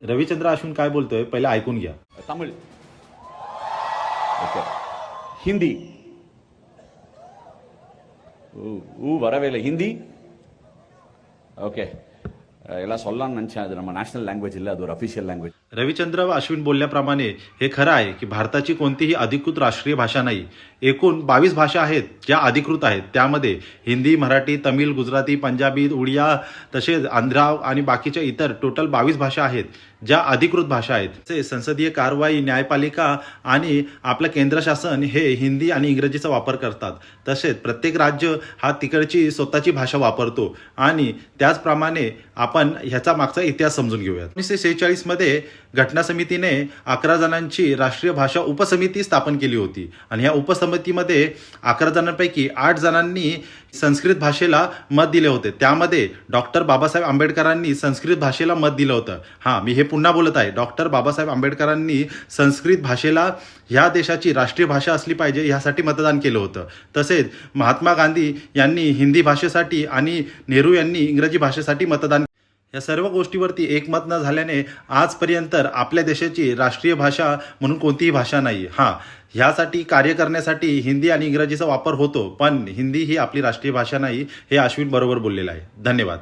रविचंद्र अश्विन काय बोलतोय पहिले ऐकून घ्या. तमिळ, ஓகே, ஹிந்தி, வரவே இல்லை ஹிந்தி. ஓகே, எல்லாம் சொல்லலாம்னு நினச்சேன். அது நம்ம நேஷனल लँग्वेज இல்லை, அது ஒரு अफिशियल लँग्वेज. रविचंद्र अश्विन बोलल्याप्रमाणे हे खरं आहे की भारताची कोणतीही अधिकृत राष्ट्रीय भाषा नाही. एकूण 22 भाषा आहेत ज्या अधिकृत आहेत. त्यामध्ये हिंदी, मराठी, तमिळ, गुजराती, पंजाबी, उडिया तसेच आंध्रा आणि बाकीच्या इतर टोटल 22 भाषा आहेत ज्या अधिकृत भाषा आहेत. संसदीय कारवाई, न्यायपालिका आणि आपलं केंद्र शासन हे हिंदी आणि इंग्रजीचा वापर करतात. तसेच प्रत्येक राज्य हा तिकडची स्वतःची भाषा वापरतो आणि त्याचप्रमाणे आपण ह्याचा मागचा इतिहास समजून घेऊयात. 1946 मध्ये घटना समितीने 11 जणांची राष्ट्रीय भाषा उपसमिती स्थापन केली होती आणि ह्या उपसमितीमध्ये 11 जणांपैकी 8 जणांनी संस्कृत भाषेला मत दिले होते. त्यामध्ये डॉक्टर बाबासाहेब आंबेडकरांनी संस्कृत भाषेला मत दिलं होतं. हां, मी हे पुन्हा बोलत आहे. डॉक्टर बाबासाहेब आंबेडकरांनी संस्कृत भाषेला ह्या देशाची राष्ट्रीय भाषा असली पाहिजे ह्यासाठी मतदान केलं होतं. तसेच महात्मा गांधी यांनी हिंदी भाषेसाठी आणि नेहरू यांनी इंग्रजी भाषेसाठी मतदान. या सर्व गोष्टीवरती एकमत न झाल्याने आजपर्यंत आपल्या देशाची राष्ट्रीय भाषा म्हणून कोणतीही भाषा नाही. हां, ह्यासाठी कार्य करण्यासाठी हिंदी आणि इंग्रजीचा वापर होतो, पण हिंदी ही आपली राष्ट्रीय भाषा नाही. हे अश्विन बरोबर बोललेलं आहे. धन्यवाद.